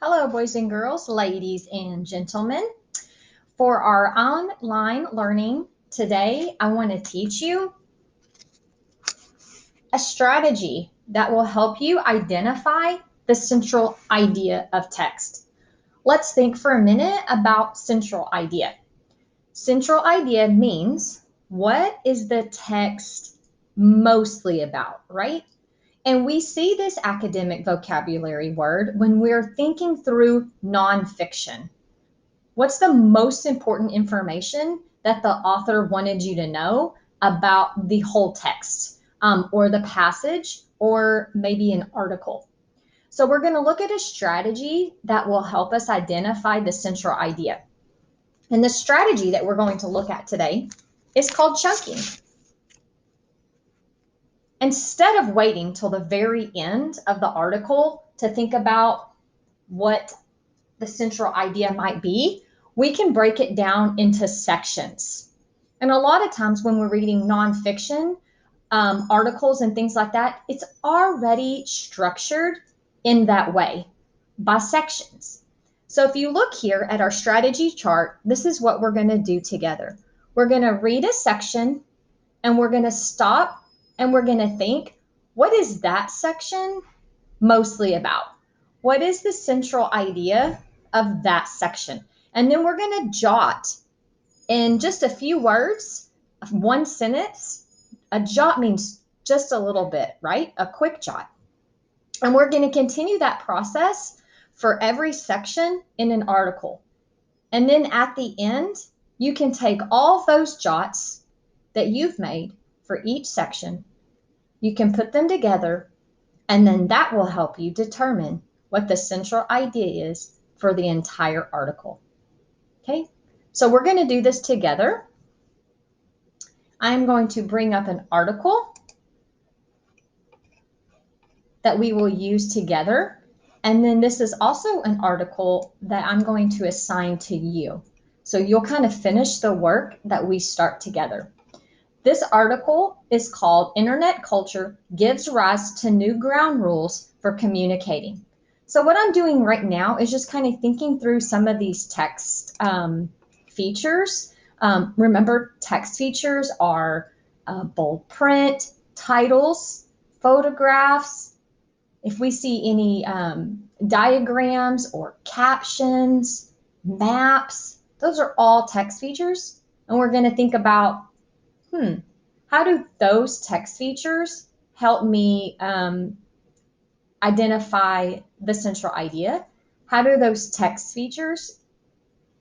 Hello, boys and girls, ladies and gentlemen. For our online learning today, I want to teach you a strategy that will help you identify the central idea of text. Let's think for a minute about central idea. Central idea means what is the text mostly about, right? And we see this academic vocabulary word when we're thinking through nonfiction. What's the most important information that the author wanted you to know about the whole text or the passage or maybe an article? So we're going to look at a strategy that will help us identify the central idea. And the strategy that we're going to look at today is called chunking. Instead of waiting till the very end of the article to think about what the central idea might be, we can break it down into sections. And a lot of times when we're reading nonfiction articles and things like that, it's already structured in that way by sections. So if you look here at our strategy chart, this is what we're going to do together. We're going to read a section and we're going to stop and we're going to think, what is that section mostly about? What is the central idea of that section? And then we're going to jot in just a few words, one sentence. A jot means just a little bit, right? A quick jot. And we're going to continue that process for every section in an article. And then at the end, you can take all those jots that you've made for each section, you can put them together, and then that will help you determine what the central idea is for the entire article. Okay, so we're going to do this together. I'm going to bring up an article that we will use together. And then this is also an article that I'm going to assign to you. So you'll kind of finish the work that we start together. This article is called Internet Culture Gives Rise to New Ground Rules for Communicating. So what I'm doing right now is just kind of thinking through some of these text features. Remember, text features are bold print, titles, photographs. If we see any diagrams or captions, maps, those are all text features. And we're going to think about, how do those text features help me identify the central idea? How do those text features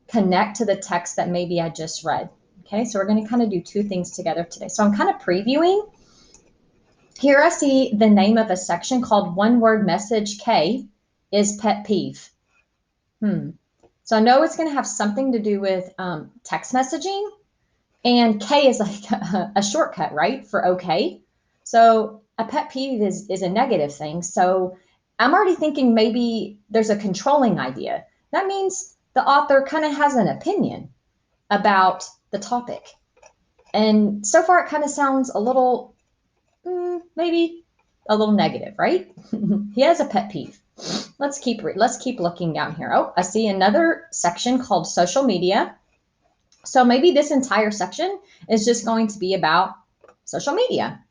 connect to the text that maybe I just read? Okay, so we're going to kind of do two things together today. So I'm kind of previewing. Here I see the name of a section called One Word Message K is Pet Peeve. So I know it's going to have something to do with text messaging. And K is like a shortcut, right, for okay. So a pet peeve is a negative thing. So I'm already thinking maybe there's a controlling idea. That means the author kind of has an opinion about the topic. And so far it kind of sounds a little, maybe a little negative, right? He has a pet peeve. Let's keep looking down here. Oh, I see another section called social media. So maybe this entire section is just going to be about social media.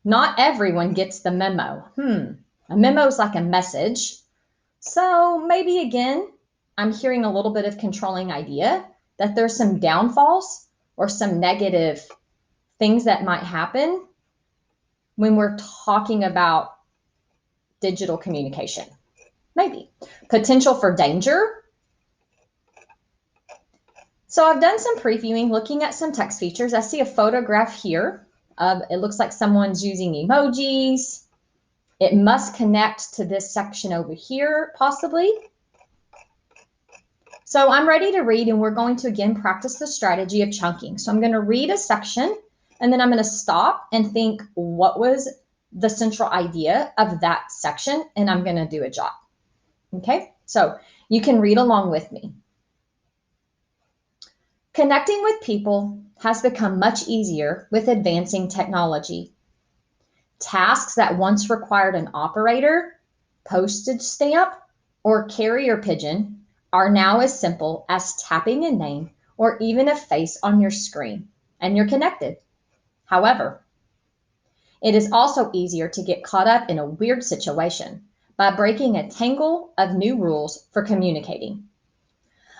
Not everyone gets the memo. A memo is like a message. So maybe again, I'm hearing a little bit of controlling idea that there's some downfalls or some negative things that might happen when we're talking about digital communication. Maybe. Potential for danger. So I've done some previewing, looking at some text features. I see a photograph here. It looks like someone's using emojis. It must connect to this section over here, possibly. So I'm ready to read, and we're going to again practice the strategy of chunking. So I'm going to read a section, and then I'm going to stop and think, what was the central idea of that section? And I'm going to do a jot. Okay, so you can read along with me. Connecting with people has become much easier with advancing technology. Tasks that once required an operator, postage stamp, or carrier pigeon are now as simple as tapping a name or even a face on your screen, and you're connected. However, it is also easier to get caught up in a weird situation by breaking a tangle of new rules for communicating.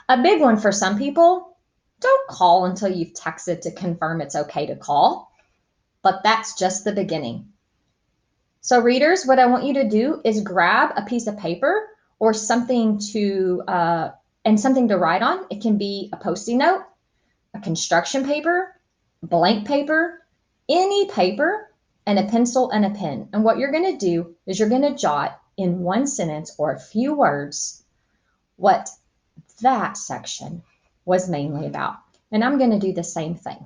A big one for some people: don't call until you've texted to confirm it's okay to call. But that's just the beginning. So readers, what I want you to do is grab a piece of paper or something to write on. It can be a Post-it note, a construction paper, blank paper, any paper, and a pencil and a pen. And what you're going to do is you're going to jot in one sentence or a few words what that section was mainly about. And I'm going to do the same thing.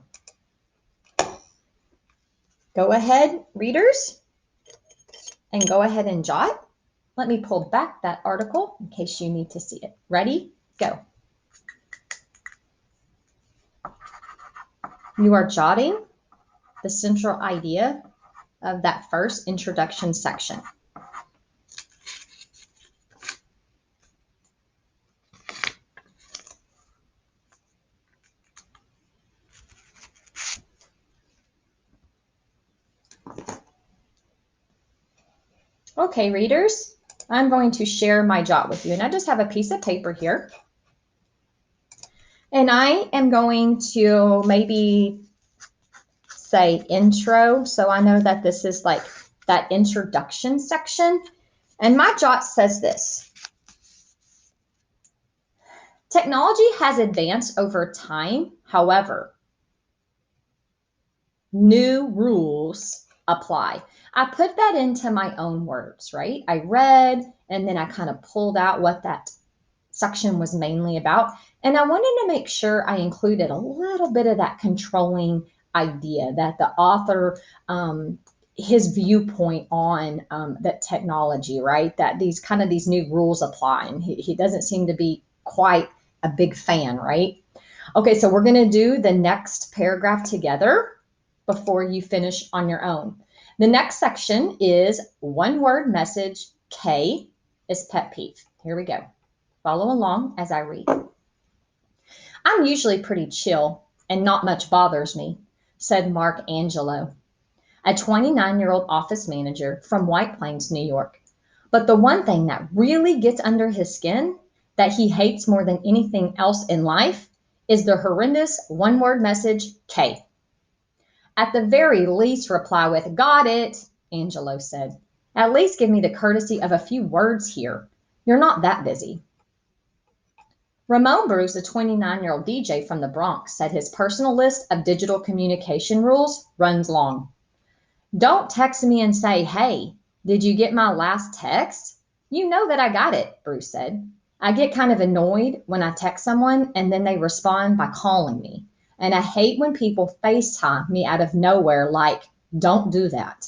Go ahead, readers, and go ahead and jot. Let me pull back that article in case you need to see it. Ready? Go. You are jotting the central idea of that first introduction section. Okay, readers, I'm going to share my jot with you. And I just have a piece of paper here. And I am going to maybe say intro. So I know that this is like that introduction section. And my jot says this: technology has advanced over time. However, new rules apply. I put that into my own words, right? I read and then I kind of pulled out what that section was mainly about. And I wanted to make sure I included a little bit of that controlling idea that the author, his viewpoint on that technology, right? That these new rules apply. And he doesn't seem to be quite a big fan, right? Okay, so we're going to do the next paragraph together before you finish on your own. The next section is one word message. K is pet peeve. Here we go. Follow along as I read. I'm usually pretty chill and not much bothers me, said Mark Angelo, a 29-year-old office manager from White Plains, New York. But the one thing that really gets under his skin, that he hates more than anything else in life, is the horrendous one-word message K. At the very least, reply with "got it," Angelo said. At least give me the courtesy of a few words here. You're not that busy. Ramon Bruce, a 29-year-old DJ from the Bronx, said his personal list of digital communication rules runs long. Don't text me and say, "Hey, did you get my last text?" You know that I got it, Bruce said. I get kind of annoyed when I text someone and then they respond by calling me. And I hate when people FaceTime me out of nowhere like, don't do that.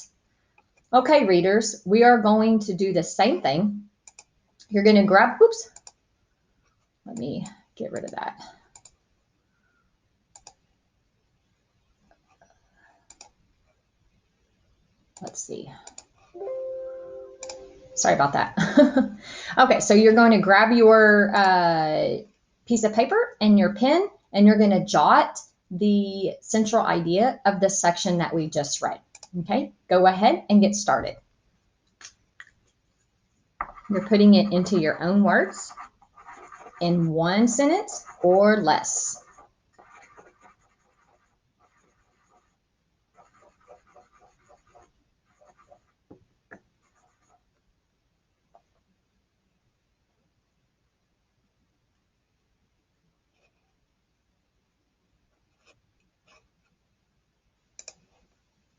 Okay, readers, we are going to do the same thing. You're going to grab, oops, let me get rid of that. Let's see. Sorry about that. Okay, so you're going to grab your piece of paper and your pen, and you're going to jot the central idea of the section that we just read. Okay, go ahead and get started. You're putting it into your own words in one sentence or less.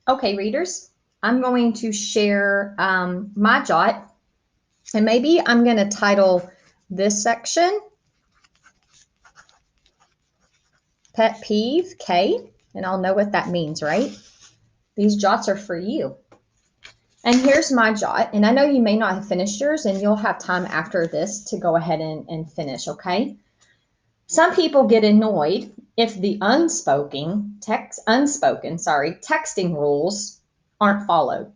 Okay, readers, I'm going to share my jot, and maybe I'm going to title this section Pet Peeve K, and I'll know what that means, right? These jots are for you. And here's my jot, and I know you may not have finished yours, and you'll have time after this to go ahead and finish, okay? Some people get annoyed if the texting rules aren't followed.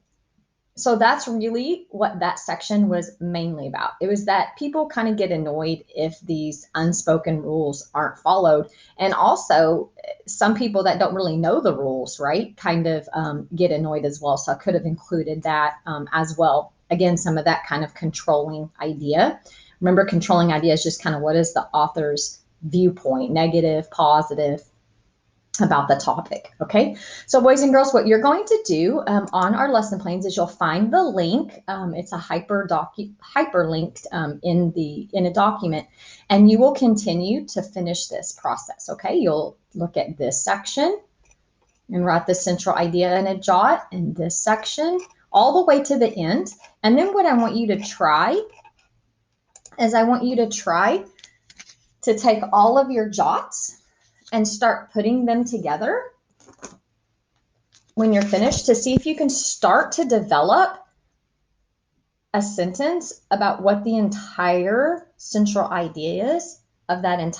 So that's really what that section was mainly about. It was that people kind of get annoyed if these unspoken rules aren't followed. And also, some people that don't really know the rules, right, kind of get annoyed as well. So I could have included that as well. Again, some of that kind of controlling idea. Remember, controlling idea is just kind of what is the author's viewpoint, negative, positive, about the topic. Okay, so boys and girls, what you're going to do on our lesson plans is you'll find the link. It's a hyperlinked in a document, and you will continue to finish this process. Okay, you'll look at this section and write the central idea in a jot in this section all the way to the end. And then what I want you to try is to take all of your jots and start putting them together when you're finished, to see if you can start to develop a sentence about what the entire central idea is of that entire